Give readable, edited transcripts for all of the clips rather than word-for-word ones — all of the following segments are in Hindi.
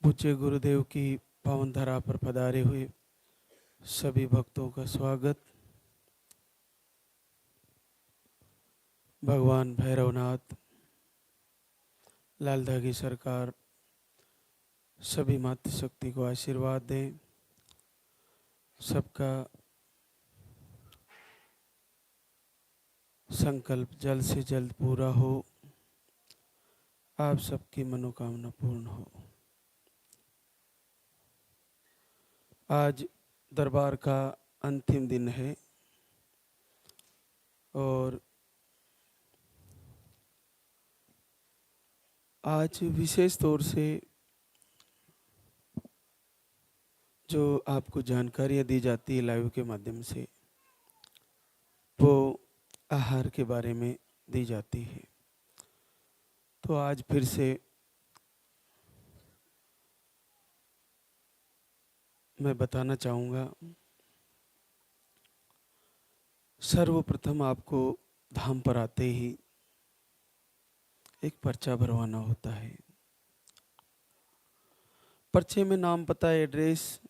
पूज्य गुरुदेव की पावन धरा पर पधारे हुए सभी भक्तों का स्वागत। भगवान भैरवनाथ, लाल धागी सरकार सभी मातृशक्ति को आशीर्वाद दें। सबका संकल्प जल्द से जल्द पूरा हो, आप सबकी मनोकामना पूर्ण हो। आज दरबार का अंतिम दिन है और आज विशेष तौर से जो आपको जानकारियाँ दी जाती है लाइव के माध्यम से, वो आहार के बारे में दी जाती है। तो आज फिर से मैं बताना चाहूँगा। सर्वप्रथम आपको धाम पर आते ही एक पर्चा भरवाना होता है। पर्चे में नाम, पता, एड्रेस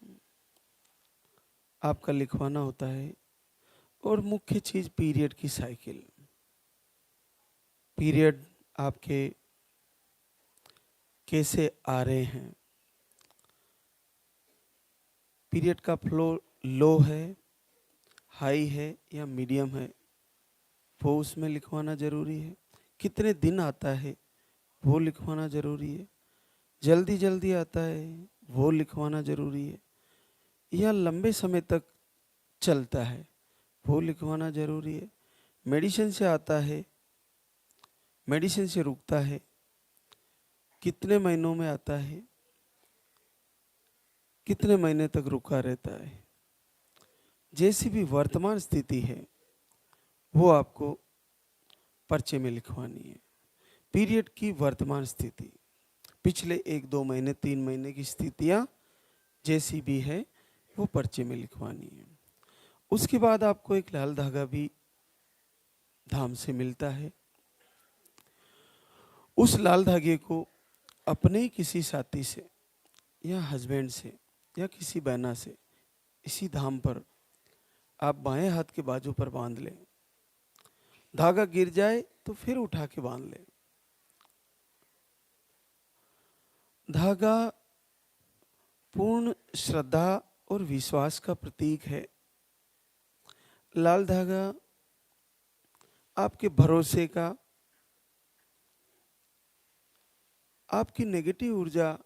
आपका लिखवाना होता है और मुख्य चीज़ पीरियड की साइकिल। पीरियड आपके कैसे आ रहे हैं, पीरियड का फ्लो लो है, हाई है या मीडियम है, वो उसमें लिखवाना ज़रूरी है। कितने दिन आता है वो लिखवाना ज़रूरी है। जल्दी जल्दी आता है वो लिखवाना ज़रूरी है, या लंबे समय तक चलता है वो लिखवाना ज़रूरी है। मेडिसिन से आता है, मेडिसिन से रुकता है, कितने महीनों में आता है, कितने महीने तक रुका रहता है, जैसी भी वर्तमान स्थिति है वो आपको पर्चे में लिखवानी है। पीरियड की वर्तमान स्थिति, पिछले 1-2 महीने 3 महीने की स्थितियाँ जैसी भी है वो पर्चे में लिखवानी है। उसके बाद आपको एक लाल धागा भी धाम से मिलता है। उस लाल धागे को अपने किसी साथी से या हस्बैंड से या किसी बहना से इसी धाम पर आप बाएं हाथ के बाजू पर बांध लें। धागा गिर जाए तो फिर उठा के बांध लें। धागा पूर्ण श्रद्धा और विश्वास का प्रतीक है। लाल धागा आपके भरोसे का, आपकी नेगेटिव ऊर्जा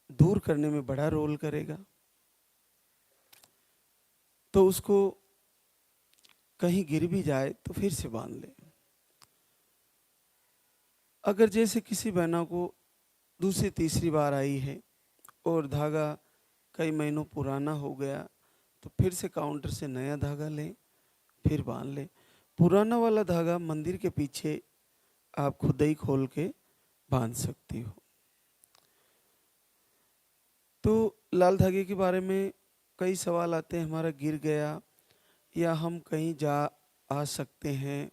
दूर करने में बड़ा रोल करेगा। तो उसको कहीं गिर भी जाए तो फिर से बांध ले। अगर जैसे किसी बहना को दूसरी तीसरी बार आई है और धागा कई महीनों पुराना हो गया, तो फिर से काउंटर से नया धागा लें, फिर बांध लें। पुराना वाला धागा मंदिर के पीछे आप खुद ही खोल के बांध सकती हो। तो लाल धागे के बारे में कई सवाल आते हैं, हमारा गिर गया या हम कहीं जा आ सकते हैं,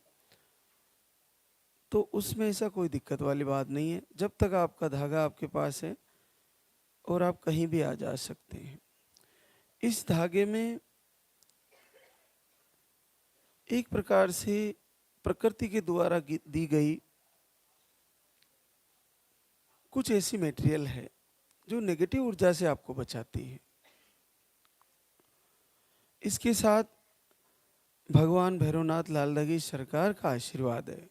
तो उसमें ऐसा कोई दिक्कत वाली बात नहीं है। जब तक आपका धागा आपके पास है और आप कहीं भी आ जा सकते हैं। इस धागे में एक प्रकार से प्रकृति के द्वारा दी गई कुछ ऐसी मटेरियल है जो नेगेटिव ऊर्जा से आपको बचाती है। इसके साथ भगवान भैरवनाथ लाल धागी सरकार का आशीर्वाद है।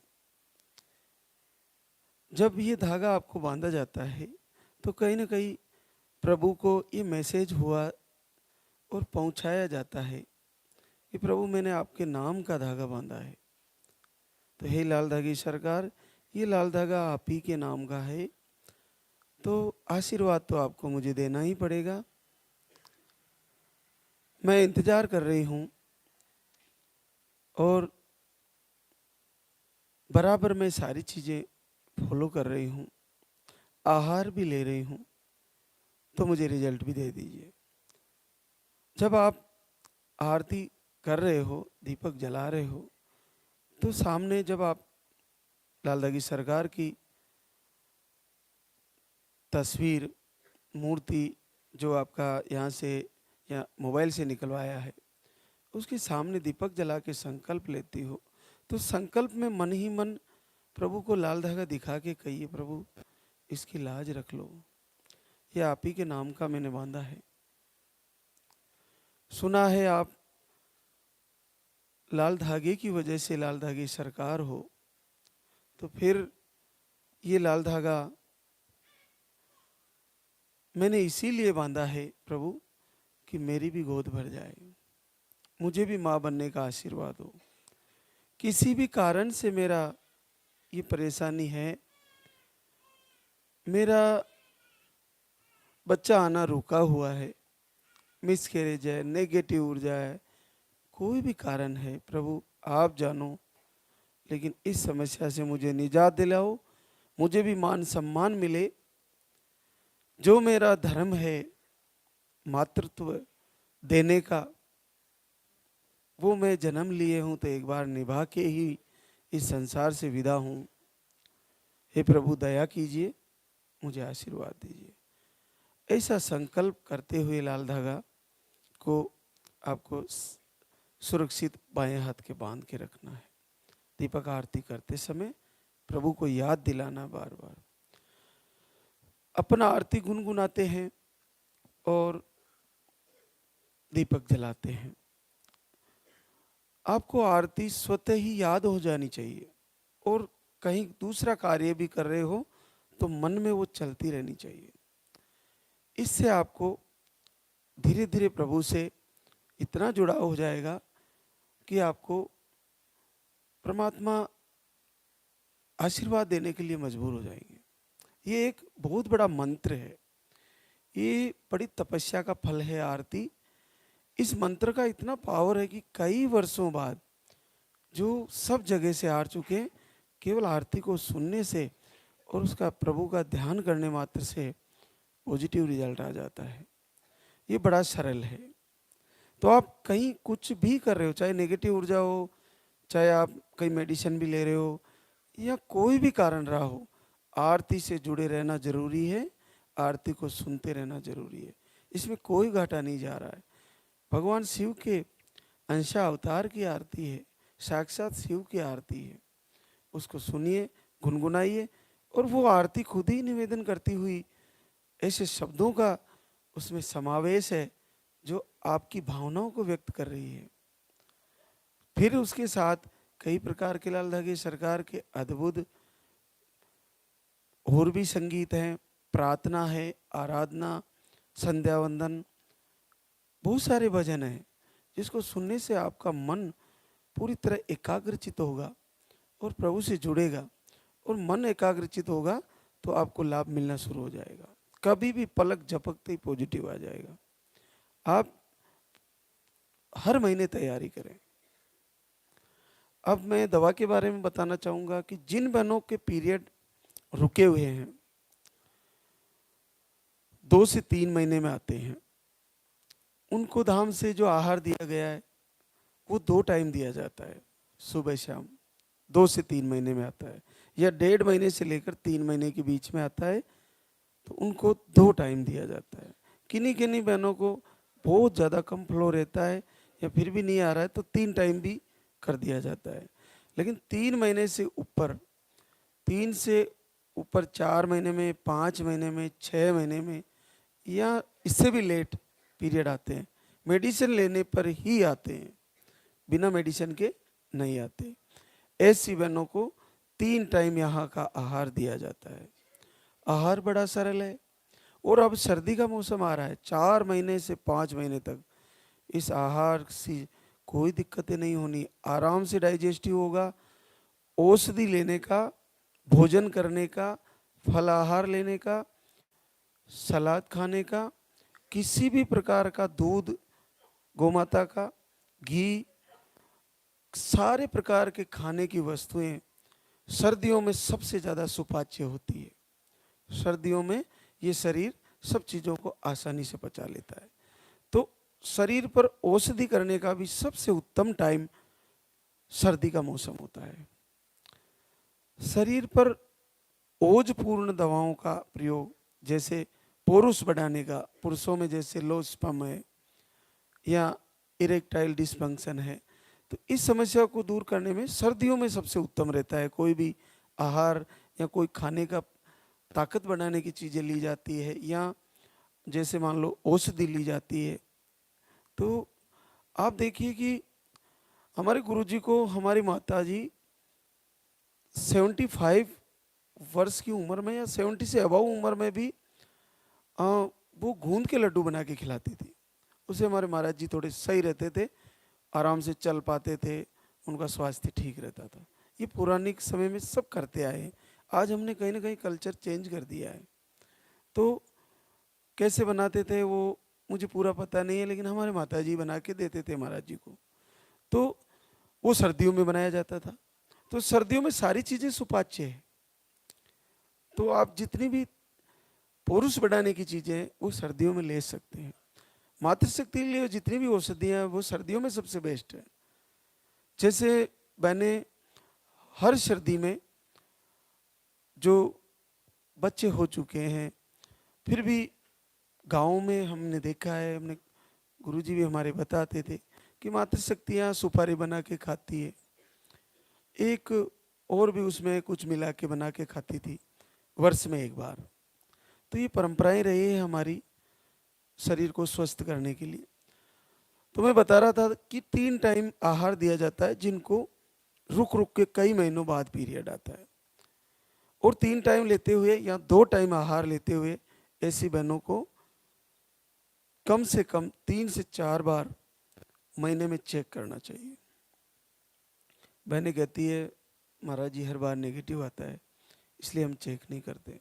जब ये धागा आपको बांधा जाता है तो कहीं ना कहीं प्रभु को ये मैसेज हुआ और पहुंचाया जाता है कि प्रभु, मैंने आपके नाम का धागा बांधा है। तो हे लाल धागी सरकार, ये लाल धागा आप ही के नाम का है, तो आशीर्वाद तो आपको मुझे देना ही पड़ेगा। मैं इंतजार कर रही हूँ और बराबर मैं सारी चीज़ें फॉलो कर रही हूँ, आहार भी ले रही हूँ, तो मुझे रिजल्ट भी दे दीजिए। जब आप आरती कर रहे हो, दीपक जला रहे हो, तो सामने जब आप लाल धागी सरकार की तस्वीर, मूर्ति जो आपका यहाँ से या मोबाइल से निकलवाया है, उसके सामने दीपक जला के संकल्प लेती हो, तो संकल्प में मन ही मन प्रभु को लाल धागा दिखा के कहिए, प्रभु इसकी लाज रख लो, ये आप ही के नाम का मैंने बांधा है। सुना है आप लाल धागे की वजह से लाल धागे सरकार हो, तो फिर ये लाल धागा मैंने इसीलिए बांधा है प्रभु कि मेरी भी गोद भर जाए, मुझे भी माँ बनने का आशीर्वाद हो। किसी भी कारण से मेरा ये परेशानी है, मेरा बच्चा आना रुका हुआ है, मिसकैरेज है, नेगेटिव ऊर्जा है, कोई भी कारण है प्रभु आप जानो, लेकिन इस समस्या से मुझे निजात दिलाओ, मुझे भी मान सम्मान मिले। जो मेरा धर्म है मातृत्व देने का, वो मैं जन्म लिए हूँ तो एक बार निभा के ही इस संसार से विदा हूँ। हे प्रभु दया कीजिए, मुझे आशीर्वाद दीजिए। ऐसा संकल्प करते हुए लाल धागा को आपको सुरक्षित बाएं हाथ के बांध के रखना है। दीपक आरती करते समय प्रभु को याद दिलाना बार बार। अपना आरती गुनगुनाते हैं और दीपक जलाते हैं। आपको आरती स्वतः ही याद हो जानी चाहिए, और कहीं दूसरा कार्य भी कर रहे हो तो मन में वो चलती रहनी चाहिए। इससे आपको धीरे धीरे प्रभु से इतना जुड़ाव हो जाएगा कि आपको परमात्मा आशीर्वाद देने के लिए मजबूर हो जाएंगे। ये एक बहुत बड़ा मंत्र है, ये बड़ी तपस्या का फल है आरती। इस मंत्र का इतना पावर है कि कई वर्षों बाद जो सब जगह से हार चुके हैं, केवल आरती को सुनने से और उसका प्रभु का ध्यान करने मात्र से पॉजिटिव रिजल्ट आ जाता है। ये बड़ा सरल है। तो आप कहीं कुछ भी कर रहे हो, चाहे नेगेटिव ऊर्जा हो, चाहे आप कहीं मेडिसिन भी ले रहे हो, या कोई भी कारण रहा हो, आरती से जुड़े रहना जरूरी है, आरती को सुनते रहना जरूरी है। इसमें कोई घाटा नहीं जा रहा है। भगवान शिव के अंशा अवतार की आरती है, साक्षात शिव की आरती है। उसको सुनिए, गुनगुनाइए, और वो आरती खुद ही निवेदन करती हुई ऐसे शब्दों का उसमें समावेश है जो आपकी भावनाओं को व्यक्त कर रही है। फिर उसके साथ कई प्रकार के लाल धागे सरकार के अद्भुत और भी संगीत हैं, प्रार्थना है, आराधना, संध्या वंदन, बहुत सारे भजन हैं जिसको सुनने से आपका मन पूरी तरह एकाग्रचित होगा और प्रभु से जुड़ेगा। और मन एकाग्रचित होगा तो आपको लाभ मिलना शुरू हो जाएगा। कभी भी पलक झपकते ही पॉजिटिव आ जाएगा। आप हर महीने तैयारी करें। अब मैं दवा के बारे में बताना चाहूँगा कि जिन बहनों के पीरियड रुके हुए हैं, 2 से 3 महीने में आते हैं, उनको धाम से जो आहार दिया गया है वो 2 टाइम दिया जाता है, सुबह शाम। 2 से 3 महीने में आता है, या 1.5 महीने से लेकर 3 महीने के बीच में आता है, तो उनको 2 टाइम दिया जाता है। किन्हीं किन्हीं बहनों को बहुत ज़्यादा कम फ्लो रहता है या फिर भी नहीं आ रहा है तो 3 टाइम भी कर दिया जाता है। लेकिन 3 महीने से ऊपर, 3 से ऊपर 4 महीने में, 5 महीने में, 6 महीने में, या इससे भी लेट पीरियड आते हैं, मेडिसिन लेने पर ही आते हैं, बिना मेडिसिन के नहीं आते। ऐसी बहनों को 3 टाइम यहाँ का आहार दिया जाता है। आहार बड़ा सरल है। और अब सर्दी का मौसम आ रहा है, 4 महीने से 5 महीने तक इस आहार से कोई दिक्कतें नहीं होनी, आराम से डाइजेस्टिव होगा। औषधि लेने का, भोजन करने का, फलाहार लेने का, सलाद खाने का, किसी भी प्रकार का दूध, गोमाता का घी, सारे प्रकार के खाने की वस्तुएं सर्दियों में सबसे ज़्यादा सुपाच्य होती है। सर्दियों में ये शरीर सब चीज़ों को आसानी से पचा लेता है। तो शरीर पर औषधि करने का भी सबसे उत्तम टाइम सर्दी का मौसम होता है। शरीर पर ओजपूर्ण दवाओं का प्रयोग जैसे पोरुस बढ़ाने का, पुरुषों में जैसे लो स्पर्म है या इरेक्टाइल डिसफंक्शन है, तो इस समस्या को दूर करने में सर्दियों में सबसे उत्तम रहता है। कोई भी आहार या कोई खाने का ताकत बढ़ाने की चीज़ें ली जाती है या जैसे मान लो औषधि ली जाती है। तो आप देखिए कि हमारे गुरुजी को हमारी माता जी 75 वर्ष की उम्र में या 70 से अबव उम्र में भी वो गूंद के लड्डू बना के खिलाती थी। उससे हमारे महाराज जी थोड़े सही रहते थे, आराम से चल पाते थे, उनका स्वास्थ्य ठीक रहता था। ये पौराणिक समय में सब करते आए हैं। आज हमने कहीं ना कहीं कल्चर चेंज कर दिया है। तो कैसे बनाते थे वो मुझे पूरा पता नहीं है, लेकिन हमारे माता जी बना के देते थे महाराज जी को। तो वो सर्दियों में बनाया जाता था। तो सर्दियों में सारी चीज़ें सुपाच्य है। तो आप जितनी भी पुरुष बढ़ाने की चीज़ें हैं वो सर्दियों में ले सकते हैं। मातृशक्ति के लिए जितनी भी औषधियाँ हैं वो सर्दियों में सबसे बेस्ट है। जैसे मैंने हर सर्दी में जो बच्चे हो चुके हैं, फिर भी गाँव में हमने देखा है, हमने गुरुजी भी हमारे बताते थे कि मातृशक्तियाँ सुपारी बना के खाती है, एक और भी उसमें कुछ मिला के बना के खाती थी वर्ष में एक बार। तो ये परंपराएं रही है हमारी शरीर को स्वस्थ करने के लिए। तो मैं बता रहा था कि 3 टाइम आहार दिया जाता है जिनको रुक रुक के कई महीनों बाद पीरियड आता है, और 3 टाइम लेते हुए या 2 टाइम आहार लेते हुए ऐसी बहनों को कम से कम 3 से 4 बार महीने में चेक करना चाहिए। बहनें कहती है महाराज जी हर बार नेगेटिव आता है इसलिए हम चेक नहीं करते।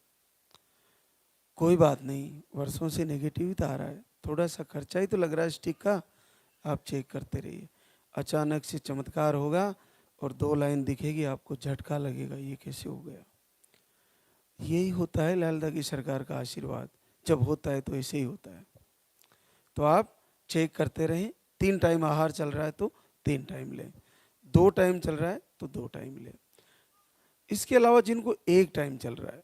कोई बात नहीं, वर्षों से नेगेटिव ही तो आ रहा है, थोड़ा सा खर्चा ही तो लग रहा है स्टिक का, आप चेक करते रहिए। अचानक से चमत्कार होगा और 2 लाइन दिखेगी, आपको झटका लगेगा ये कैसे हो गया। यही होता है लालदा की सरकार का आशीर्वाद, जब होता है तो ऐसे ही होता है। तो आप चेक करते रहें। 3 टाइम आहार चल रहा है तो 3 टाइम लें, 2 टाइम चल रहा है तो 2 टाइम लें। इसके अलावा जिनको 1 टाइम चल रहा है,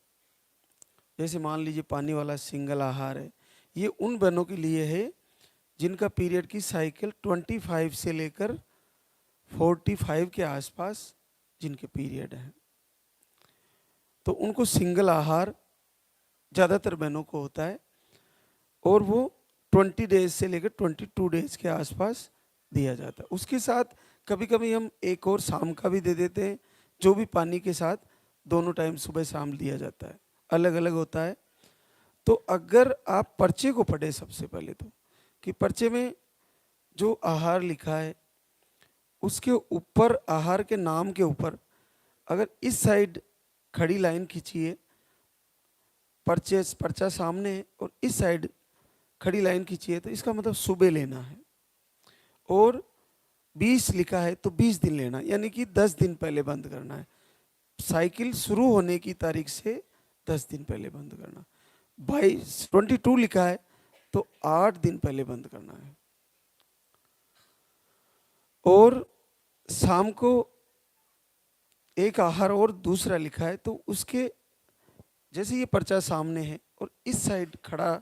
जैसे मान लीजिए पानी वाला सिंगल आहार है, ये उन बहनों के लिए है जिनका पीरियड की साइकिल 25 से लेकर 45 के आसपास जिनके पीरियड है, तो उनको सिंगल आहार ज़्यादातर बहनों को होता है और वो 20 डेज से लेकर 22 डेज के आसपास दिया जाता है। उसके साथ कभी कभी हम एक और शाम का भी दे देते हैं, जो भी पानी के साथ दोनों टाइम सुबह शाम दिया जाता है, अलग अलग होता है। तो अगर आप पर्चे को पढ़े सबसे पहले तो, कि पर्चे में जो आहार लिखा है उसके ऊपर, आहार के नाम के ऊपर अगर इस साइड खड़ी लाइन खींचिए, पर्चा सामने है और इस साइड खड़ी लाइन खींचिए, तो इसका मतलब सुबह लेना है। और 20 लिखा है तो 20 दिन लेना, यानी कि 10 दिन पहले बंद करना है। साइकिल शुरू होने की तारीख से 10 दिन पहले बंद करना। 22 लिखा है तो 8 दिन पहले बंद करना है। और शाम को एक आहार और दूसरा लिखा है तो उसके जैसे ये पर्चा सामने है और इस साइड खड़ा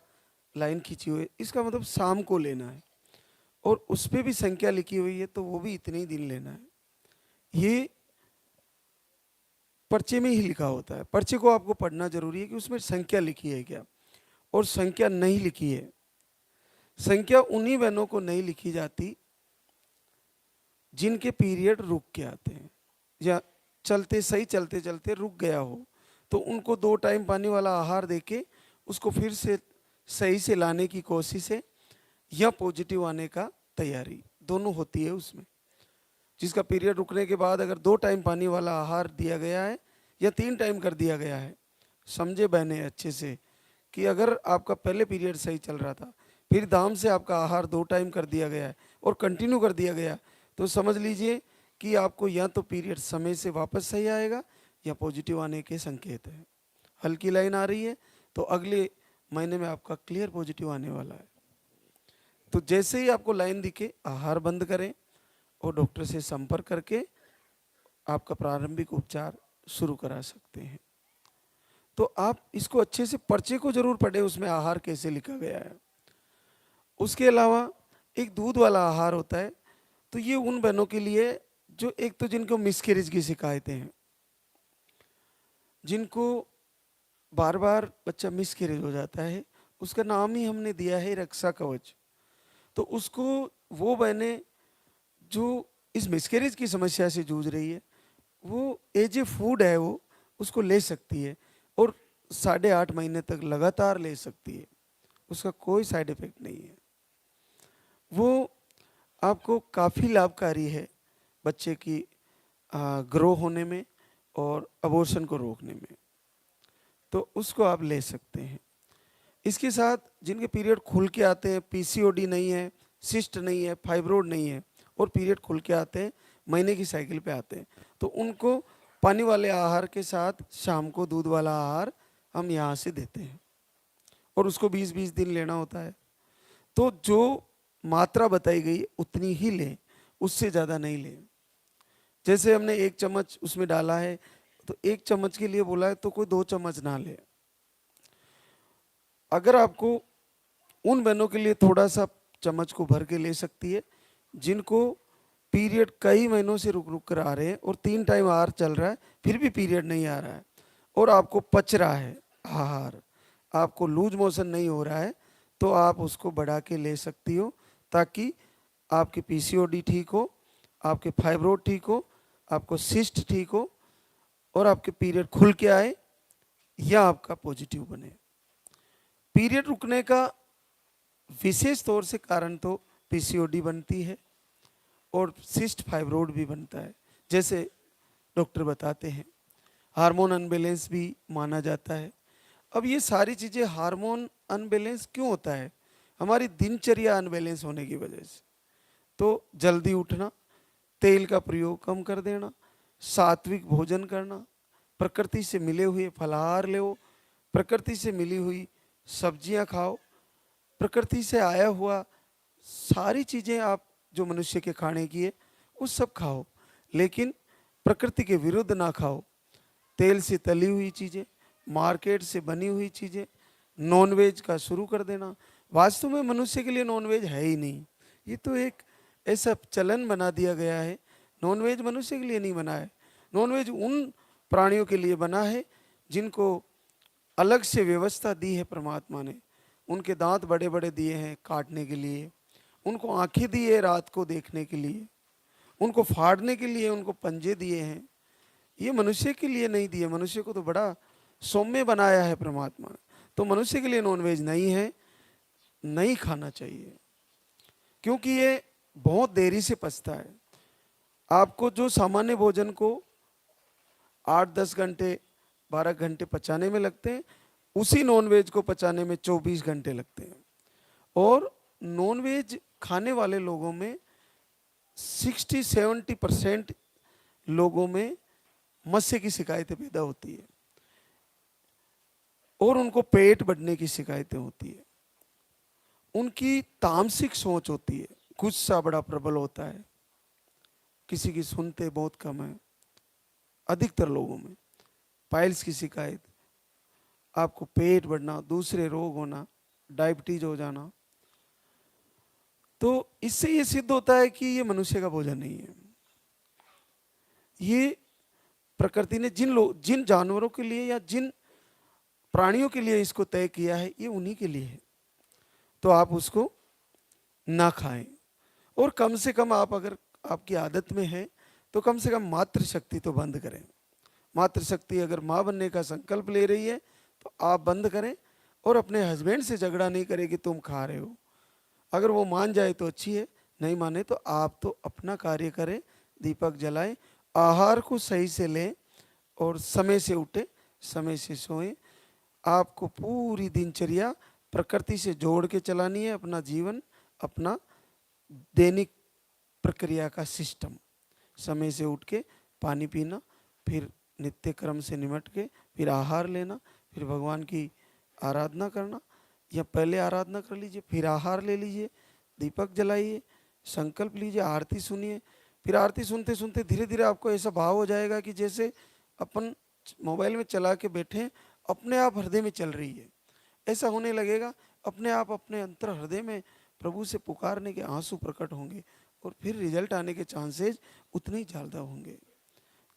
लाइन खींची हुई है, इसका मतलब शाम को लेना है। और उस पर भी संख्या लिखी हुई है तो वो भी इतने ही दिन लेना है। ये पर्चे में ही लिखा होता है। पर्चे को आपको पढ़ना जरूरी है कि उसमें संख्या लिखी है क्या, और संख्या नहीं लिखी है। संख्या उन्हीं बहनों को नहीं लिखी जाती जिनके पीरियड रुक के आते हैं या चलते सही चलते चलते रुक गया हो, तो उनको 2 टाइम पानी वाला आहार देके उसको फिर से सही से लाने की कोशिश है, या पॉजिटिव आने का तैयारी दोनों होती है उसमें। जिसका पीरियड रुकने के बाद अगर 2 टाइम पानी वाला आहार दिया गया है या 3 टाइम कर दिया गया है, समझे बहने अच्छे से कि अगर आपका पहले पीरियड सही चल रहा था, फिर दाम से आपका आहार 2 टाइम कर दिया गया है और कंटिन्यू कर दिया गया, तो समझ लीजिए कि आपको या तो पीरियड समय से वापस सही आएगा या पॉजिटिव आने के संकेत है। हल्की लाइन आ रही है तो अगले महीने में आपका क्लियर पॉजिटिव आने वाला है। तो जैसे ही आपको लाइन दिखे आहार बंद करें और डॉक्टर से संपर्क करके आपका प्रारंभिक उपचार शुरू करा सकते हैं। तो आप इसको अच्छे से पर्चे को जरूर पढ़े, उसमें आहार कैसे लिखा गया है। उसके अलावा एक दूध वाला आहार होता है, तो ये उन बहनों के लिए जो एक तो जिनको मिसकैरेज की शिकायतें हैं, जिनको बार बार बच्चा मिसकैरेज हो जाता है, उसका नाम ही हमने दिया है रक्षा कवच। तो उसको, वो बहनें जो इस मिसकैरेज की समस्या से जूझ रही है, वो एज ए फूड है, वो उसको ले सकती है और 8.5 महीने तक लगातार ले सकती है, उसका कोई साइड इफेक्ट नहीं है। वो आपको काफ़ी लाभकारी है बच्चे की ग्रो होने में और अबॉर्शन को रोकने में, तो उसको आप ले सकते हैं। इसके साथ जिनके पीरियड खुल के आते हैं, पीसीओडी नहीं है, सिस्ट नहीं है, फाइब्रोड नहीं है और पीरियड खुल के आते हैं, महीने की साइकिल पे आते हैं, तो उनको पानी वाले आहार के साथ शाम को दूध वाला आहार हम यहाँ से देते हैं और उसको 20-20 दिन लेना होता है। तो जो मात्रा बताई गई उतनी ही लें, उससे ज़्यादा नहीं लें। जैसे हमने 1 चम्मच उसमें डाला है, तो 1 चम्मच के लिए बोला है तो कोई 2 चम्मच ना ले। अगर आपको, उन बहनों के लिए थोड़ा सा चम्मच को भर के ले सकती है जिनको पीरियड कई महीनों से रुक रुक कर आ रहे हैं और 3 टाइम आहार चल रहा है फिर भी पीरियड नहीं आ रहा है और आपको पच रहा है आहार, आपको लूज मोशन नहीं हो रहा है, तो आप उसको बढ़ा के ले सकती हो ताकि आपकी पीसीओडी ठीक हो, आपके फाइब्रोड ठीक हो, आपको सिस्ट ठीक हो और आपके पीरियड खुल के आए या आपका पॉजिटिव बने। पीरियड रुकने का विशेष तौर से कारण तो पीसीओडी बनती है और सिस्ट फाइब्रोड भी बनता है, जैसे डॉक्टर बताते हैं। हार्मोन अनबैलेंस भी माना जाता है। अब ये सारी चीज़ें, हार्मोन अनबैलेंस क्यों होता है? हमारी दिनचर्या अनबैलेंस होने की वजह से। तो जल्दी उठना, तेल का प्रयोग कम कर देना, सात्विक भोजन करना, प्रकृति से मिले हुए फलाहार लो, प्रकृति से मिली हुई सब्जियां खाओ, प्रकृति से आया हुआ सारी चीज़ें आप जो मनुष्य के खाने की है वो सब खाओ, लेकिन प्रकृति के विरुद्ध ना खाओ। तेल से तली हुई चीज़ें, मार्केट से बनी हुई चीज़ें, नॉनवेज का शुरू कर देना। वास्तव में मनुष्य के लिए नॉनवेज है ही नहीं, ये तो एक ऐसा चलन बना दिया गया है। नॉनवेज मनुष्य के लिए नहीं बना है, नॉनवेज उन प्राणियों के लिए बना है जिनको अलग से व्यवस्था दी है परमात्मा ने। उनके दांत बड़े बड़े दिए हैं काटने के लिए, उनको आंखें दी है रात को देखने के लिए, उनको फाड़ने के लिए उनको पंजे दिए हैं। ये मनुष्य के लिए नहीं दिए, मनुष्य को तो बड़ा सौम्य बनाया है परमात्मा ने। तो मनुष्य के लिए नॉनवेज नहीं है, नहीं खाना चाहिए, क्योंकि ये बहुत देरी से पचता है। आपको जो सामान्य भोजन को 8-10 घंटे 12 घंटे पचाने में लगते हैं, उसी नॉनवेज को पचाने में 24 घंटे लगते हैं। और नॉनवेज खाने वाले लोगों में 60-70% लोगों में मस्से की शिकायतें पैदा होती है और उनको पेट बढ़ने की शिकायतें होती है। उनकी तामसिक सोच होती है, गुस्सा बड़ा प्रबल होता है, किसी की सुनते बहुत कम है। अधिकतर लोगों में पाइल्स की शिकायत, आपको पेट बढ़ना, दूसरे रोग होना, डायबिटीज हो जाना। तो इससे ये सिद्ध होता है कि ये मनुष्य का भोजन नहीं है। ये प्रकृति ने जिन जानवरों के लिए या जिन प्राणियों के लिए इसको तय किया है, ये उन्हीं के लिए है। तो आप उसको ना खाएं और कम से कम, आप अगर आपकी आदत में है तो कम से कम मातृशक्ति तो बंद करें। मातृशक्ति अगर माँ बनने का संकल्प ले रही है तो आप बंद करें और अपने हस्बैंड से झगड़ा नहीं करें कि तुम खा रहे हो। अगर वो मान जाए तो अच्छी है, नहीं माने तो आप तो अपना कार्य करें, दीपक जलाएं, आहार को सही से लें और समय से उठें, समय से सोएं। आपको पूरी दिनचर्या प्रकृति से जोड़ के चलानी है अपना जीवन, अपना दैनिक प्रक्रिया का सिस्टम। समय से उठ के पानी पीना, फिर नित्य क्रम से निमट के फिर आहार लेना, फिर भगवान की आराधना करना, या पहले आराधना कर लीजिए फिर आहार ले लीजिए, दीपक जलाइए, संकल्प लीजिए, आरती सुनिए। फिर आरती सुनते सुनते धीरे धीरे आपको ऐसा भाव हो जाएगा कि जैसे अपन मोबाइल में चला के बैठे अपने आप हृदय में चल रही है। ऐसा होने लगेगा, अपने आप अपने अंतर हृदय में प्रभु से पुकारने के आंसू प्रकट होंगे और फिर रिजल्ट आने के चांसेस उतने ही ज़्यादा होंगे।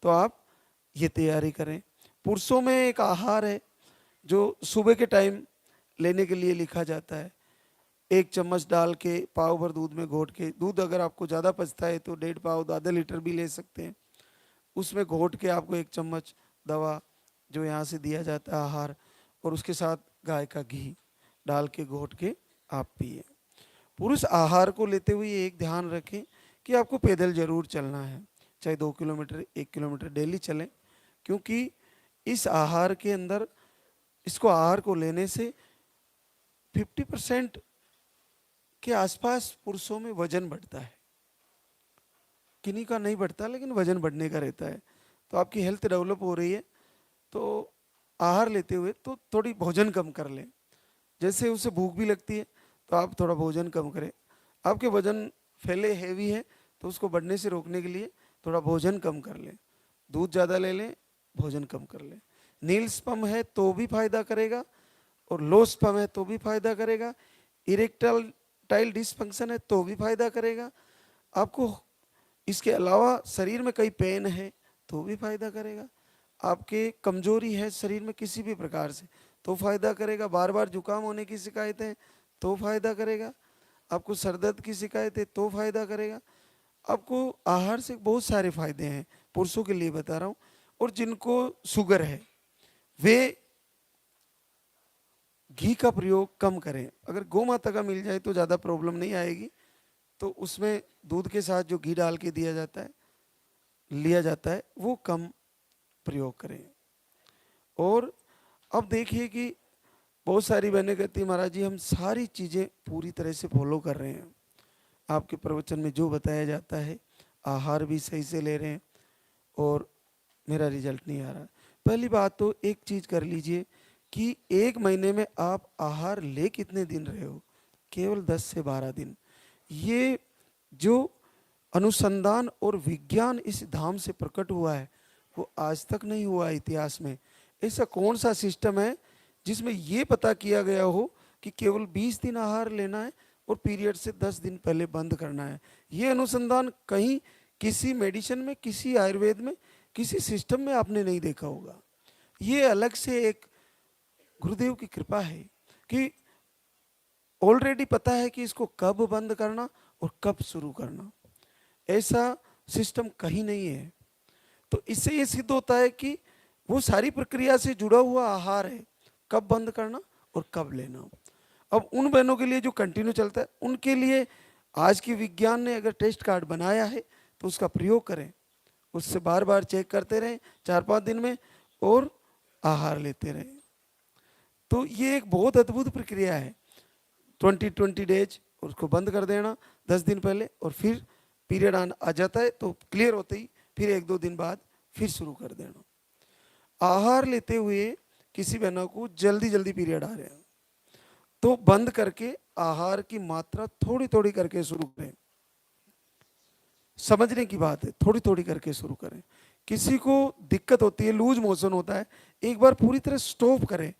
तो आप ये तैयारी करें। पुरुषों में एक आहार है जो सुबह के टाइम लेने के लिए लिखा जाता है। 1 चम्मच डाल के पाव भर दूध में घोट के, दूध अगर आपको ज़्यादा पचता है तो 1.5 पाव आधा लीटर भी ले सकते हैं, उसमें घोट के आपको 1 चम्मच दवा जो यहाँ से दिया जाता है आहार, और उसके साथ गाय का घी डाल के घोट के आप पिए। पुरुष आहार को लेते हुए एक ध्यान रखें कि आपको पैदल जरूर चलना है, चाहे 2 किलोमीटर 1 किलोमीटर डेली चलें, क्योंकि इस आहार के अंदर, इसको आहार को लेने से 50% के आसपास पुरुषों में वजन बढ़ता है। किन्हीं का नहीं बढ़ता, लेकिन वजन बढ़ने का रहता है। तो आपकी हेल्थ डेवलप हो रही है, तो आहार लेते हुए तो थोड़ी भोजन कम कर लें। जैसे उसे भूख भी लगती है तो आप थोड़ा भोजन कम करें। आपके वजन फैले हैवी है तो उसको बढ़ने से रोकने के लिए थोड़ा भोजन कम कर लें, दूध ज़्यादा ले लें, भोजन कम कर लें। नील स्पम है तो भी फायदा करेगा, और लो स्पम है तो भी फायदा करेगा, इरेक्टाइल डिसफंक्शन है तो भी फायदा करेगा आपको। इसके अलावा शरीर में कई पेन है तो भी फायदा करेगा, आपके कमजोरी है शरीर में किसी भी प्रकार से तो फायदा करेगा, बार बार जुकाम होने की शिकायत है तो फायदा करेगा, आपको सर दर्द की शिकायत है तो फायदा करेगा। आपको आहार से बहुत सारे फायदे हैं, पुरुषों के लिए बता रहा हूँ। और जिनको शुगर है वे घी का प्रयोग कम करें। अगर गौ माता का मिल जाए तो ज़्यादा प्रॉब्लम नहीं आएगी, तो उसमें दूध के साथ जो घी डाल के दिया जाता है, लिया जाता है, वो कम प्रयोग करें। और अब देखिए कि बहुत सारी बहनें कहती हैं महाराज जी हम सारी चीज़ें पूरी तरह से फॉलो कर रहे हैं, आपके प्रवचन में जो बताया जाता है आहार भी सही से ले रहे हैं और मेरा रिजल्ट नहीं आ रहा। पहली बात तो एक चीज़ कर लीजिए कि 1 महीने में आप आहार ले कितने दिन रहे हो, केवल 10 से 12 दिन। ये जो अनुसंधान और विज्ञान इस धाम से प्रकट हुआ है वो आज तक नहीं हुआ है इतिहास में। ऐसा कौन सा सिस्टम है जिसमें ये पता किया गया हो कि केवल 20 दिन आहार लेना है और पीरियड से 10 दिन पहले बंद करना है। ये अनुसंधान कहीं किसी मेडिसिन में, किसी आयुर्वेद में, किसी सिस्टम में आपने नहीं देखा होगा। ये अलग से एक गुरुदेव की कृपा है कि ऑलरेडी पता है कि इसको कब बंद करना और कब शुरू करना। ऐसा सिस्टम कहीं नहीं है। तो इससे ये सिद्ध होता है कि वो सारी प्रक्रिया से जुड़ा हुआ आहार है, कब बंद करना और कब लेना। अब उन बहनों के लिए जो कंटिन्यू चलता है, उनके लिए आज की विज्ञान ने अगर टेस्ट कार्ड बनाया है तो उसका प्रयोग करें, उससे बार बार चेक करते रहें 4-5 दिन में और आहार लेते रहें। तो ये एक बहुत अद्भुत प्रक्रिया है। 20 डेज उसको बंद कर देना 10 दिन पहले, और फिर पीरियड आ जाता है तो क्लियर होते ही फिर 1-2 दिन बाद फिर शुरू कर देना। आहार लेते हुए किसी बहनों को जल्दी जल्दी पीरियड आ रहे हैं तो बंद करके आहार की मात्रा थोड़ी थोड़ी करके शुरू करें। समझने की बात है, थोड़ी थोड़ी करके शुरू करें। किसी को दिक्कत होती है, लूज मोशन होता है, एक बार पूरी तरह स्टॉप करें।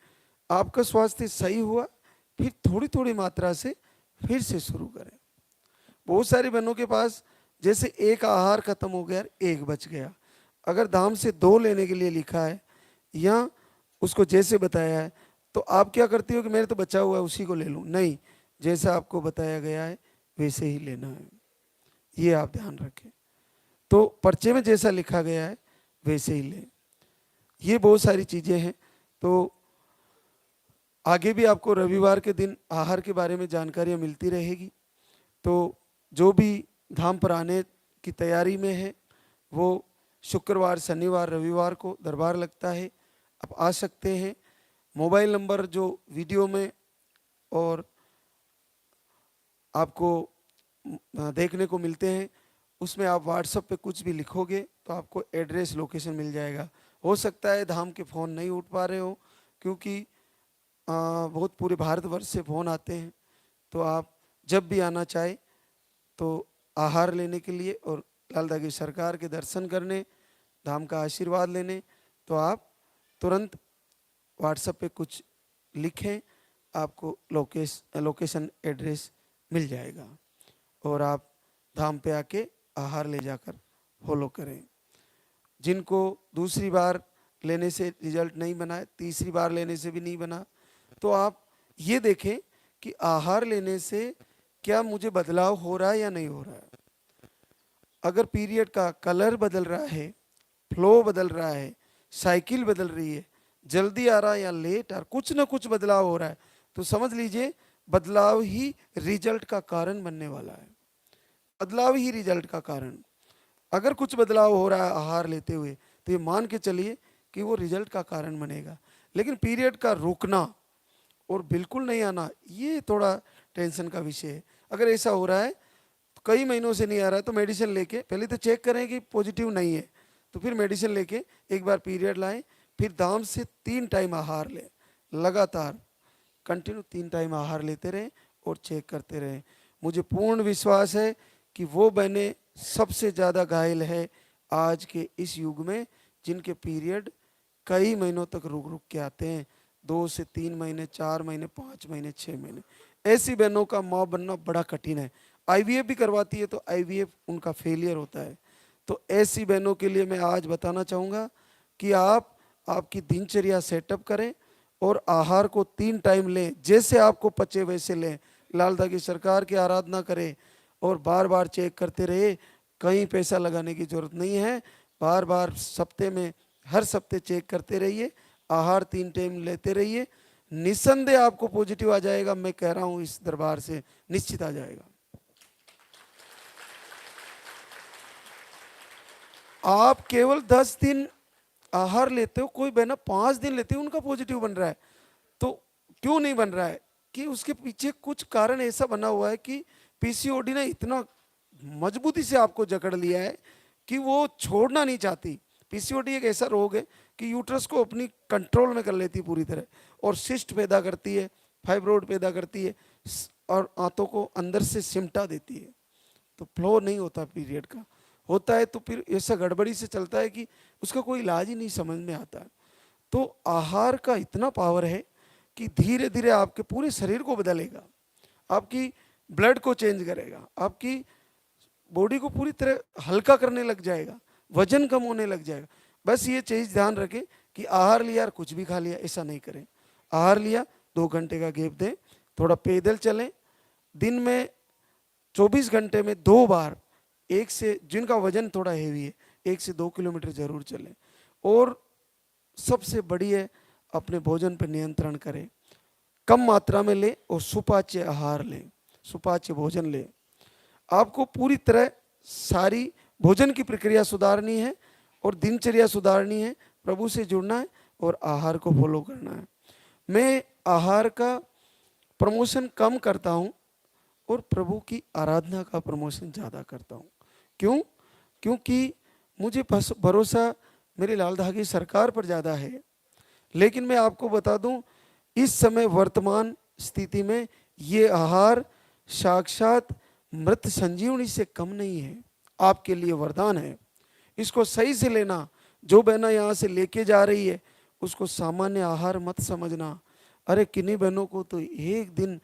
आपका स्वास्थ्य सही हुआ फिर थोड़ी थोड़ी मात्रा से फिर से शुरू करें। बहुत सारी बहनों के पास जैसे एक आहार खत्म हो गया, एक बच गया। अगर दाम से 2 लेने के लिए लिखा है या उसको जैसे बताया है तो आप क्या करती हो कि मेरे तो बचा हुआ है उसी को ले लूं? नहीं, जैसा आपको बताया गया है वैसे ही लेना है, ये आप ध्यान रखें। तो पर्चे में जैसा लिखा गया है वैसे ही लें। ये बहुत सारी चीज़ें हैं। तो आगे भी आपको रविवार के दिन आहार के बारे में जानकारियाँ मिलती रहेगी। तो जो भी धाम पर आने की तैयारी में है वो शुक्रवार, शनिवार, रविवार को दरबार लगता है, आप आ सकते हैं। मोबाइल नंबर जो वीडियो में और आपको देखने को मिलते हैं उसमें आप व्हाट्सएप पे कुछ भी लिखोगे तो आपको एड्रेस, लोकेशन मिल जाएगा। हो सकता है धाम के फ़ोन नहीं उठ पा रहे हो क्योंकि बहुत पूरे भारतवर्ष से फ़ोन आते हैं। तो आप जब भी आना चाहे तो आहार लेने के लिए और लाल दागी सरकार के दर्शन करने, धाम का आशीर्वाद लेने, तो आप तुरंत व्हाट्सएप पे कुछ लिखें, आपको लोकेशन एड्रेस मिल जाएगा और आप धाम पे आके आहार ले जाकर फॉलो करें। जिनको दूसरी बार लेने से रिजल्ट नहीं बना है, तीसरी बार लेने से भी नहीं बना, तो आप ये देखें कि आहार लेने से क्या मुझे बदलाव हो रहा है या नहीं हो रहा है। अगर पीरियड का कलर बदल रहा है, फ्लो बदल रहा है, साइकिल बदल रही है, जल्दी आ रहा है या लेट आ रहा, कुछ ना कुछ बदलाव हो रहा है, तो समझ लीजिए बदलाव ही रिजल्ट का कारण बनने वाला है। बदलाव ही रिजल्ट का कारण। अगर कुछ बदलाव हो रहा है आहार लेते हुए, तो ये मान के चलिए कि वो रिजल्ट का कारण बनेगा। लेकिन पीरियड का रुकना और बिल्कुल नहीं आना, ये थोड़ा टेंशन का विषय है। अगर ऐसा हो रहा है, कई महीनों से नहीं आ रहा है, तो मेडिसिन लेके पहले तो चेक करें कि पॉजिटिव नहीं है, तो फिर मेडिसिन लेके एक बार पीरियड लाएं, फिर दाम से 3 टाइम आहार लें, लगातार कंटिन्यू 3 टाइम आहार लेते रहें और चेक करते रहें। मुझे पूर्ण विश्वास है कि वो बहनें सबसे ज़्यादा घायल है आज के इस युग में, जिनके पीरियड कई महीनों तक रुक रुक के आते हैं, 2 से 3 महीने, 4 महीने, 5 महीने, 6 महीने। ऐसी बहनों का माँ बनना बड़ा कठिन है। आईवीएफ भी करवाती है तो आईवीएफ उनका फेलियर होता है। तो ऐसी बहनों के लिए मैं आज बताना चाहूँगा कि आप आपकी दिनचर्या सेटअप करें और आहार को 3 टाइम लें, जैसे आपको पचे वैसे लें। लाल दागी सरकार की आराधना करें और बार बार चेक करते रहे। कहीं पैसा लगाने की जरूरत नहीं है, बार बार सप्ते में हर सप्ते चेक करते रहिए, आहार 3 टाइम लेते रहिए, निस्संदेह आपको पॉजिटिव आ जाएगा। मैं कह रहा हूँ इस दरबार से निश्चित आ जाएगा। आप केवल 10 दिन आहार लेते हो, कोई बहना 5 दिन लेते हो, उनका पॉजिटिव बन रहा है। तो क्यों नहीं बन रहा है कि उसके पीछे कुछ कारण ऐसा बना हुआ है कि पीसीओडी ने इतना मजबूती से आपको जकड़ लिया है कि वो छोड़ना नहीं चाहती। पीसीओडी एक ऐसा रोग है कि यूट्रस को अपनी कंट्रोल में कर लेती है पूरी तरह, और सिस्ट पैदा करती है, फाइब्रोड पैदा करती है और आंतों को अंदर से सिमटा देती है। तो फ्लो नहीं होता पीरियड का, होता है तो फिर ऐसा गड़बड़ी से चलता है कि उसका कोई इलाज ही नहीं समझ में आता। तो आहार का इतना पावर है कि धीरे धीरे आपके पूरे शरीर को बदलेगा, आपकी ब्लड को चेंज करेगा, आपकी बॉडी को पूरी तरह हल्का करने लग जाएगा, वजन कम होने लग जाएगा। बस ये चीज़ ध्यान रखें कि आहार लिया और कुछ भी खा लिया, ऐसा नहीं करें। आहार लिया, 2 घंटे का गैप दें, थोड़ा पैदल चलें, दिन में 24 घंटे में 2 बार, एक से, जिनका वजन थोड़ा हेवी है, 1 से 2 किलोमीटर जरूर चलें। और सबसे बड़ी है, अपने भोजन पर नियंत्रण करें, कम मात्रा में लें और सुपाच्य आहार लें, सुपाच्य भोजन लें। आपको पूरी तरह सारी भोजन की प्रक्रिया सुधारनी है और दिनचर्या सुधारनी है, प्रभु से जुड़ना है और आहार को फॉलो करना है। मैं आहार का प्रमोशन कम करता हूँ और प्रभु की आराधना का प्रमोशन ज़्यादा करता हूँ। क्यों? क्योंकि मुझे भरोसा मेरी लाल धागी सरकार पर ज़्यादा है। लेकिन मैं आपको बता दूं, इस समय वर्तमान स्थिति में ये आहार साक्षात मृत संजीवनी से कम नहीं है, आपके लिए वरदान है। इसको सही से लेना। जो बहना यहाँ से लेके जा रही है उसको सामान्य आहार मत समझना। अरे किन्हीं बहनों को तो एक दिन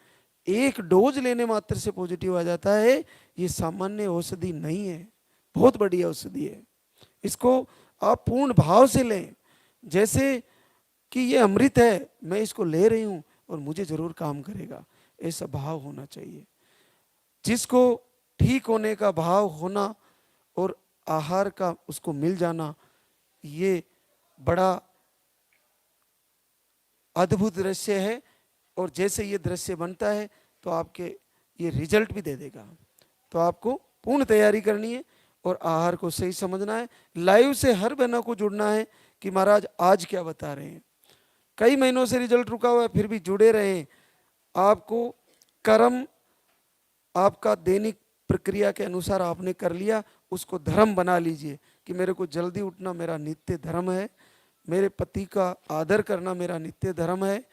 1 डोज लेने मात्र से पॉजिटिव आ जाता है। ये सामान्य औषधि नहीं है, बहुत बड़ी औषधि है। इसको आप पूर्ण भाव से लें, जैसे कि ये अमृत है, मैं इसको ले रही हूँ और मुझे जरूर काम करेगा, ऐसा भाव होना चाहिए। जिसको ठीक होने का भाव होना और आहार का उसको मिल जाना, ये बड़ा अद्भुत दृश्य है। और जैसे ये दृश्य बनता है तो आपके ये रिजल्ट भी दे देगा। तो आपको पूर्ण तैयारी करनी है और आहार को सही समझना है। लाइव से हर बहना को जुड़ना है कि महाराज आज क्या बता रहे हैं। कई महीनों से रिजल्ट रुका हुआ है, फिर भी जुड़े रहें। आपको कर्म आपका दैनिक प्रक्रिया के अनुसार आपने कर लिया, उसको धर्म बना लीजिए कि मेरे को जल्दी उठना मेरा नित्य धर्म है, मेरे पति का आदर करना मेरा नित्य धर्म है,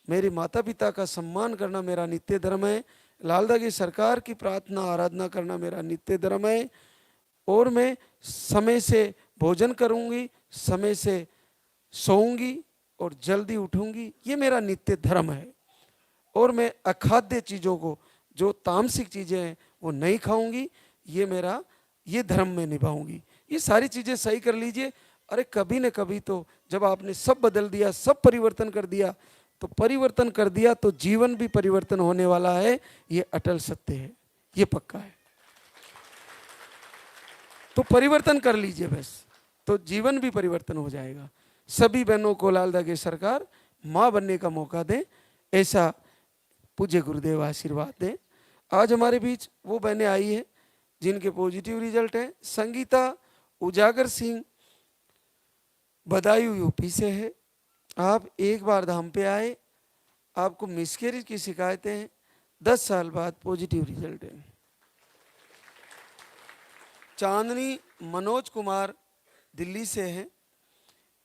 मेरे माता पिता का सम्मान करना मेरा नित्य धर्म है, लाल दागी सरकार की प्रार्थना आराधना करना मेरा नित्य धर्म है, और मैं समय से भोजन करूंगी, समय से सोऊंगी, और जल्दी उठूंगी, ये मेरा नित्य धर्म है। और मैं अखाद्य चीज़ों को, जो तामसिक चीज़ें हैं वो नहीं खाऊंगी, ये धर्म में निभाऊंगी। ये सारी चीज़ें सही कर लीजिए। अरे कभी न कभी तो जब आपने सब बदल दिया, सब परिवर्तन कर दिया, तो परिवर्तन कर दिया तो जीवन भी परिवर्तन होने वाला है, ये अटल सत्य है, ये पक्का है। तो परिवर्तन कर लीजिए बस, तो जीवन भी परिवर्तन हो जाएगा। सभी बहनों को लाल धागे सरकार माँ बनने का मौका दे, ऐसा पूज्य गुरुदेव आशीर्वाद दें। आज हमारे बीच वो बहनें आई हैं जिनके पॉजिटिव रिजल्ट है। संगीता उजागर सिंह बदायूं यूपी से है। आप एक बार धाम पे आए, आपको मिसकैरेज की शिकायतें हैं, 10 साल बाद पॉजिटिव रिजल्ट है। चांदनी मनोज कुमार दिल्ली से हैं,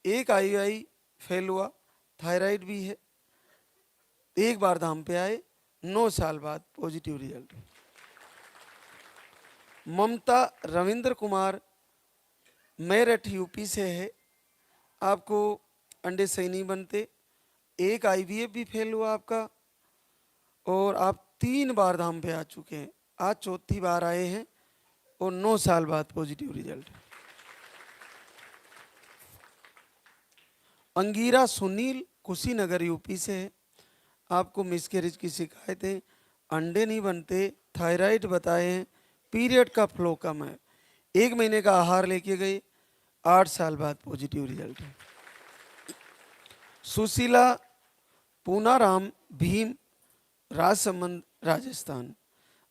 एक IUI फेल हुआ, थायराइड भी है, एक बार धाम पे आए, 9 साल बाद पॉजिटिव रिजल्ट। ममता रविंद्र कुमार मेरठ यूपी से है, आपको अंडे सही नहीं बनते, एक IVF भी फेल हुआ आपका, और आप 3 बार धाम पे आ चुके हैं, आज चौथी बार आए हैं और 9 साल बाद positive result. Angira Sunil Kushinagar UP से है, आपको मिसकैरेज की शिकायत है, अंडे नहीं बनते, थायराइड बताए हैं, पीरियड का फ्लो कम है, 1 महीने का आहार लेके गए, 8 साल बाद पॉजिटिव रिजल्ट है। सुशीला पूनाराम भीम राजसमंद राजस्थान,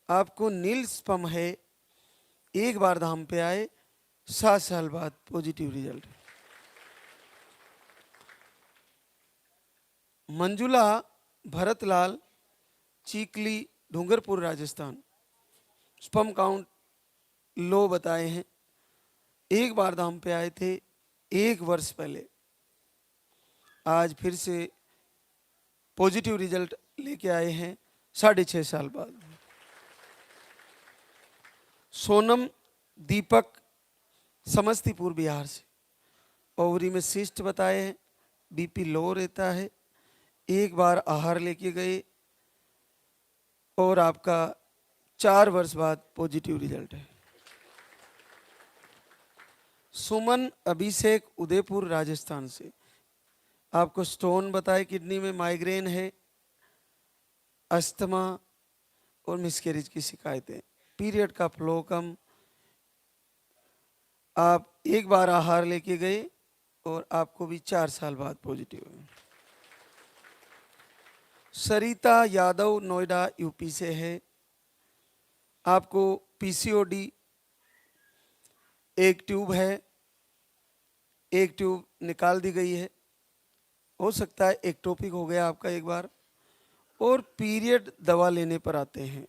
आपको नील स्पम है, एक बार धाम पे आए, 7 साल बाद positive result. Manjula Bharatlal Chikli Dungarpur Rajasthan, sperm count low बताए हैं, एक बार धाम पे आए थे 1 वर्ष पहले, आज फिर से पॉजिटिव रिजल्ट लेके आए हैं 6.5 साल बाद। सोनम दीपक समस्तीपुर बिहार से, ओवरी में सिस्ट बताए हैं, BP लो रहता है, एक बार आहार लेके गए और आपका 4 वर्ष बाद पॉजिटिव रिजल्ट है। सुमन अभिषेक उदयपुर राजस्थान से, आपको स्टोन बताए किडनी में, माइग्रेन है, अस्थमा और मिसकैरेज की शिकायतें, पीरियड का फ्लो कम, आप एक बार आहार लेके गए और आपको भी 4 साल बाद पॉजिटिव है। सरिता यादव नोएडा यूपी से है, आपको PCOD, एक ट्यूब है, एक ट्यूब निकाल दी गई है, हो सकता है एक्टोपिक हो गया आपका एक बार, और पीरियड दवा लेने पर आते हैं,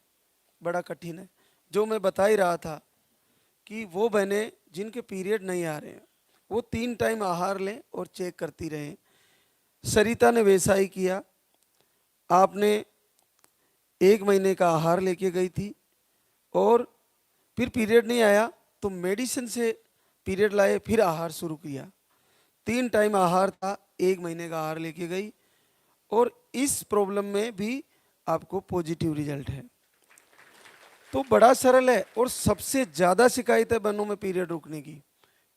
बड़ा कठिन है। जो मैं बता ही रहा था कि वो बहनें जिनके पीरियड नहीं आ रहे हैं वो 3 टाइम आहार लें और चेक करती रहें। सरिता ने वैसा ही किया, आपने 1 महीने का आहार लेके गई थी और फिर पीरियड नहीं आया तो मेडिसिन से पीरियड लाए, फिर आहार शुरू किया, 3 टाइम आहार था, 1 महीने का आहार लेके गई और इस प्रॉब्लम में भी आपको पॉजिटिव रिजल्ट है। तो बड़ा सरल है। और सबसे ज़्यादा शिकायत है बहनों में पीरियड रुकने की,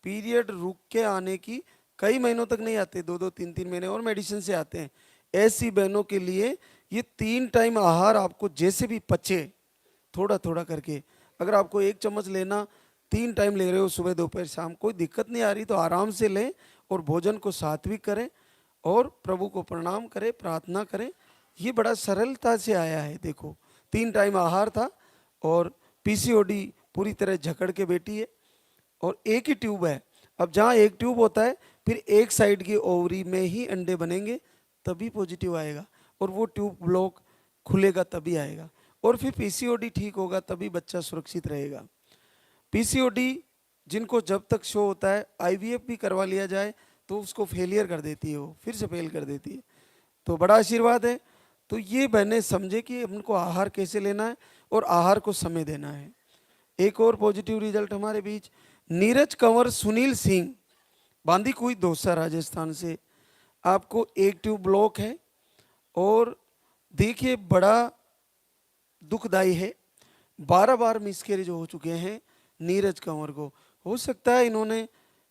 पीरियड रुक के आने की, कई महीनों तक नहीं आते, 2-2, 3-3 महीने और मेडिसिन से आते हैं। ऐसी बहनों के लिए ये 3 टाइम आहार आपको जैसे भी पचे, थोड़ा थोड़ा करके, अगर आपको 1 चम्मच लेना, 3 टाइम ले रहे हो, सुबह दोपहर शाम, कोई दिक्कत नहीं आ रही तो आराम से लें और भोजन को सात्विक करें और प्रभु को प्रणाम करें, प्रार्थना करें। ये बड़ा सरलता से आया है। देखो 3 टाइम आहार था और PCOD पूरी तरह जकड़ के बैठी है और एक ही ट्यूब है। अब जहाँ एक ट्यूब होता है फिर एक साइड की ओवरी में ही अंडे बनेंगे तभी पॉजिटिव आएगा और वो ट्यूब ब्लॉक खुलेगा तभी आएगा और फिर PCOD ठीक होगा तभी बच्चा सुरक्षित रहेगा। PCOD जिनको जब तक शो होता है, IVF भी करवा लिया जाए तो उसको फेलियर कर देती है, वो फिर से फेल कर देती है। तो बड़ा आशीर्वाद है। तो ये बहनें समझे कि उनको आहार कैसे लेना है और आहार को समय देना है। एक और पॉजिटिव रिजल्ट हमारे बीच, नीरज कंवर सुनील सिंह बांदीकुई दौसा राजस्थान से, आपको एक ट्यूब ब्लॉक है और देखिए बड़ा दुखदाई है, 12 बार मिसकैरेज हो चुके हैं नीरज कंवर को। हो सकता है इन्होंने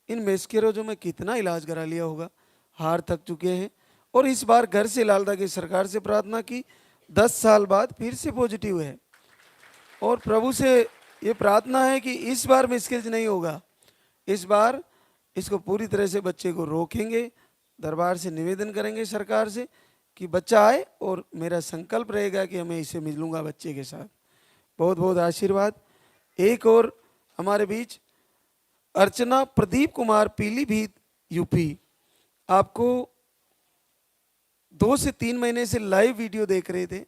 इन मिसकैरेजों में कितना इलाज करा लिया होगा, हार थक चुके हैं। और इस बार घर से लालदा की सरकार से प्रार्थना की, 10 साल बाद फिर से पॉजिटिव है। और प्रभु से ये प्रार्थना है कि इस बार मिसकैरेज नहीं होगा, इस बार इसको पूरी तरह से बच्चे को रोकेंगे। दरबार से निवेदन करेंगे सरकार से कि बच्चा आए, और मेरा संकल्प रहेगा कि मैं इसे मिलूंगा बच्चे के साथ। बहुत बहुत आशीर्वाद। एक और हमारे बीच अर्चना प्रदीप कुमार, पीलीभीत यूपी। आपको 2 से 3 महीने से लाइव वीडियो देख रहे थे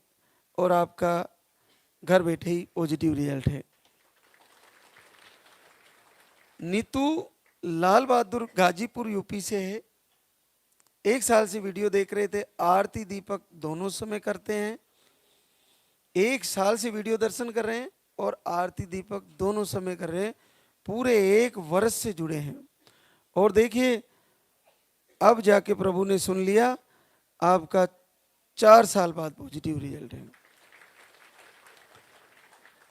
और आपका घर बैठे ही पॉजिटिव रिजल्ट है। नीतू लाल बहादुर गाजीपुर यूपी से है, 1 साल से वीडियो देख रहे थे, आरती दीपक दोनों समय करते हैं। 1 साल से वीडियो दर्शन कर रहे हैं और आरती दीपक दोनों समय कर रहे हैं, पूरे 1 वर्ष से जुड़े हैं। और देखिए अब जाके प्रभु ने सुन लिया, आपका 4 साल बाद पॉजिटिव रिजल्ट है।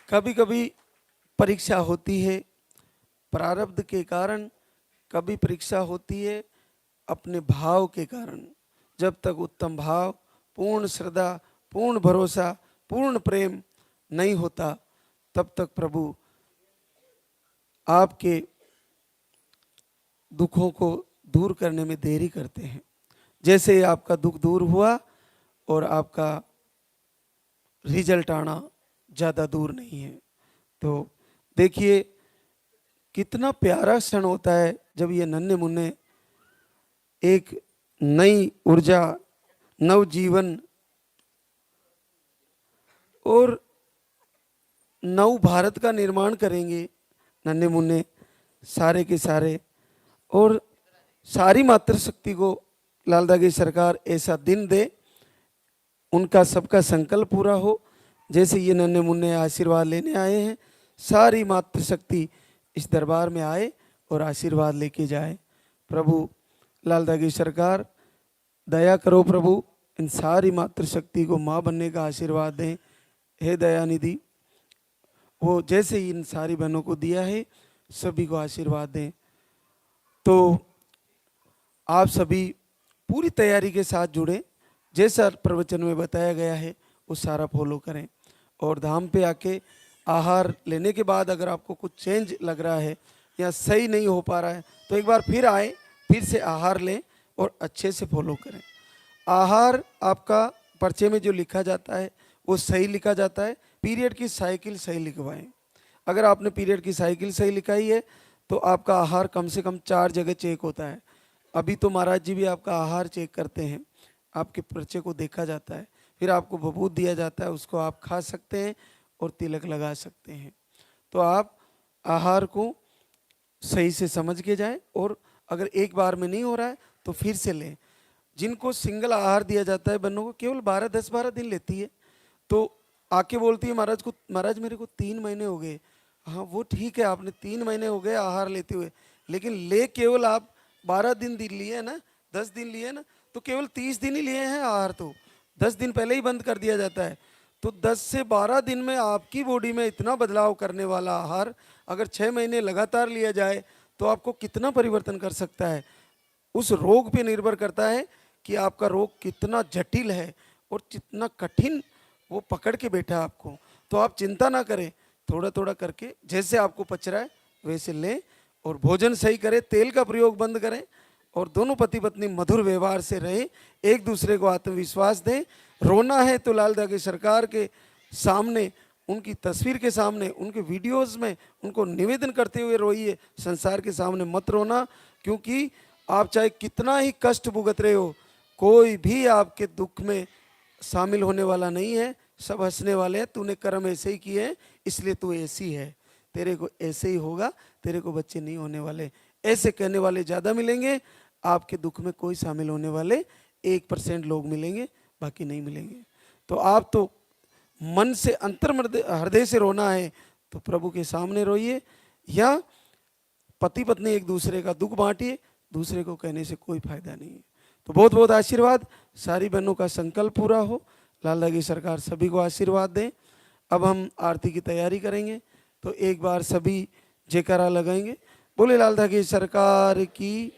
कभी कभी परीक्षा होती है प्रारब्ध के कारण, कभी परीक्षा होती है अपने भाव के कारण। जब तक उत्तम भाव, पूर्ण श्रद्धा, पूर्ण भरोसा, पूर्ण प्रेम नहीं होता, तब तक प्रभु आपके दुखों को दूर करने में देरी करते हैं। जैसे आपका दुख दूर हुआ और आपका रिजल्ट आना ज़्यादा दूर नहीं है। तो देखिए कितना प्यारा क्षण होता है जब ये नन्हे मुन्ने एक नई ऊर्जा, नव जीवन और नव भारत का निर्माण करेंगे नन्हे मुन्ने सारे के सारे। और सारी मातृशक्ति को लालदा की सरकार ऐसा दिन दे, उनका सबका संकल्प पूरा हो। जैसे ये नन्हे मुन्ने आशीर्वाद लेने आए हैं, सारी मातृशक्ति इस दरबार में आए और आशीर्वाद लेके जाए। प्रभु लालदा की सरकार दया करो, प्रभु इन सारी मातृशक्ति को माँ बनने का आशीर्वाद दें। हे दयानिधि, वो जैसे इन सारी बहनों को दिया है सभी को आशीर्वाद दें। तो आप सभी पूरी तैयारी के साथ जुड़ें, जैसा प्रवचन में बताया गया है वो सारा फॉलो करें। और धाम पे आके आहार लेने के बाद अगर आपको कुछ चेंज लग रहा है या सही नहीं हो पा रहा है तो एक बार फिर आए, फिर से आहार लें और अच्छे से फॉलो करें। आहार आपका पर्चे में जो लिखा जाता है वो सही लिखा जाता है, पीरियड की साइकिल सही लिखवाएं। अगर आपने पीरियड की साइकिल सही लिखाई है तो आपका आहार कम से कम 4 जगह चेक होता है। अभी तो महाराज जी भी आपका आहार चेक करते हैं, आपके पर्चे को देखा जाता है, फिर आपको भभूत दिया जाता है, उसको आप खा सकते हैं और तिलक लगा सकते हैं। तो आप आहार को सही से समझ के जाएं और अगर एक बार में नहीं हो रहा है तो फिर से लें। जिनको सिंगल आहार दिया जाता है बहनों को केवल 10-12 दिन लेती है, तो आके बोलती है महाराज को, महाराज मेरे को 3 महीने हो गए। हाँ वो ठीक है, आपने 3 महीने हो गए आहार लेते हुए, लेकिन ले केवल आप 12 दिन लिए ना, 10 दिन लिए ना, तो केवल 30 दिन ही लिए हैं आहार। तो 10 दिन पहले ही बंद कर दिया जाता है। तो 10 से 12 दिन में आपकी बॉडी में इतना बदलाव करने वाला आहार अगर 6 महीने लगातार लिया जाए तो आपको कितना परिवर्तन कर सकता है। उस रोग पे निर्भर करता है कि आपका रोग कितना जटिल है और कितना कठिन वो पकड़ के बैठा है आपको। तो आप चिंता ना करें, थोड़ा थोड़ा करके जैसे आपको पच रहा है वैसे लें और भोजन सही करें, तेल का प्रयोग बंद करें और दोनों पति पत्नी मधुर व्यवहार से रहें, एक दूसरे को आत्मविश्वास दें। रोना है तो लालदा की सरकार के सामने, उनकी तस्वीर के सामने, उनके वीडियोस में उनको निवेदन करते हुए रोइए, संसार के सामने मत रोना। क्योंकि आप चाहे कितना ही कष्ट भुगत रहे हो, कोई भी आपके दुख में शामिल होने वाला नहीं है, सब हंसने वाले हैं। तूने कर्म ऐसे ही किए हैं इसलिए तू ऐसी है, तेरे को ऐसे ही होगा, तेरे को बच्चे नहीं होने वाले। ऐसे कहने वाले ज़्यादा मिलेंगे, आपके दुख में कोई शामिल होने वाले 1% लोग मिलेंगे, बाकी नहीं मिलेंगे। तो आप तो मन से अंतर हृदय से रोना है तो प्रभु के सामने रोइए, या पति पत्नी एक दूसरे का दुख बांटिए, दूसरे को कहने से कोई फायदा नहीं है। तो बहुत बहुत आशीर्वाद, सारी बहनों का संकल्प पूरा हो, लालदा की सरकार सभी को आशीर्वाद दें। अब हम आरती की तैयारी करेंगे, तो एक बार सभी जयकारा लगाएंगे। बोले लालदा की सरकार की,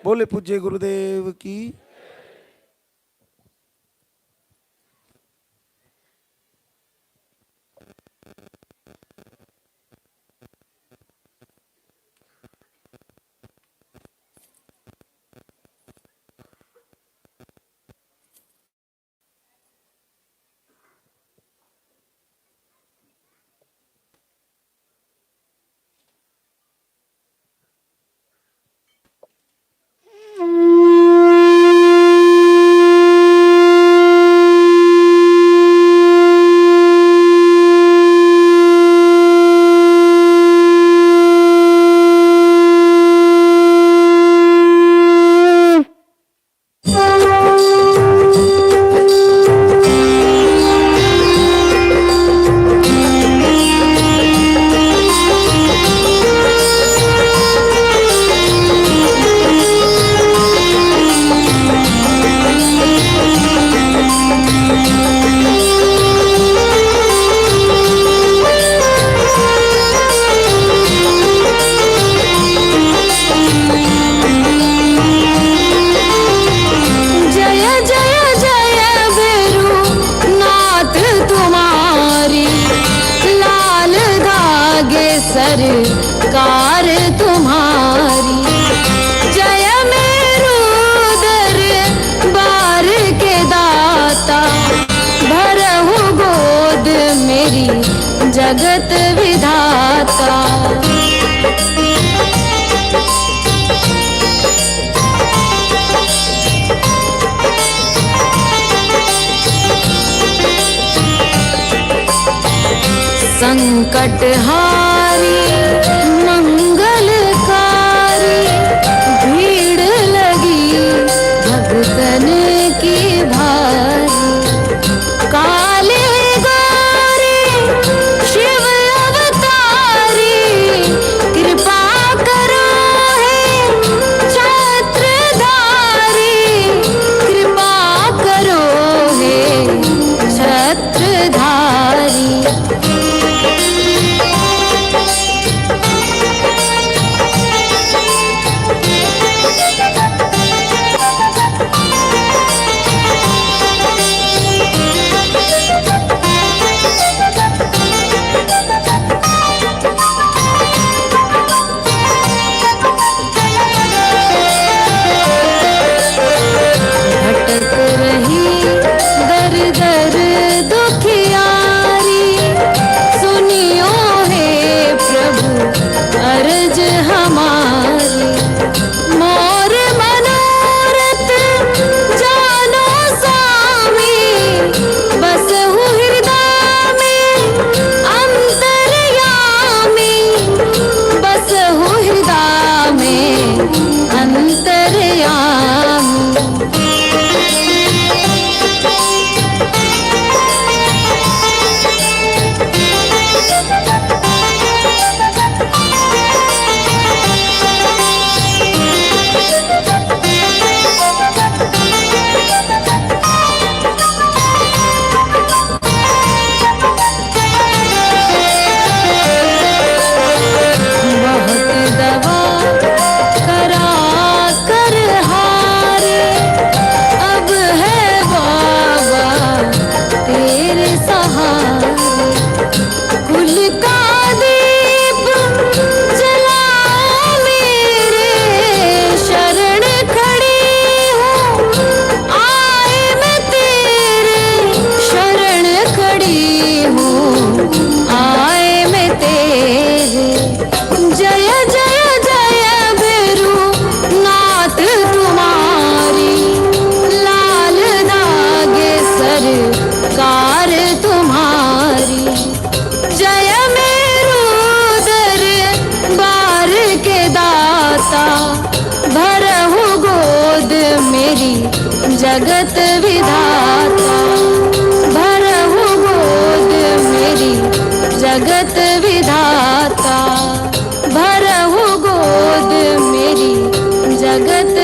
बोले पूज्य गुरुदेव की। सरकार तुम्हारी, जय मेरू दरबार के दाता, भरहु गोद मेरी जगत विधाता। संकट हारी मंगलकारी, भीड़ लगी भक्तन की भारी। काले गौरी शिव अवतारी, कृपा करो हे छत्रधारी, कृपा करो हे छत्रधारी। भटक रही दर दर दुखियारी, सुनियो हे प्रभु अर्ज हमारी। मोर मनोरथ जानो स्वामी, बसहु हृदय में अंतर्यामी, बसहु हृदय में अंतर्यामी। बहुत दवा करा कर हारे, अब है बाबा तेरे सहारे। कुल का दीप जलाओ मेरे, शरण खड़ी हूँ आए मैं तेरे, शरण खड़ी हूँ आए मैं तेरे। जय जय जय भैरू नाथ तुम्हारी, लाल दागे सरकार तुम्हारी। जय मेरू दरबार के दाता, भरहु गोद मेरी जगत विधाता, भरहु गोद मेरी जगत विधाता, भरहु गोद मेरी जगत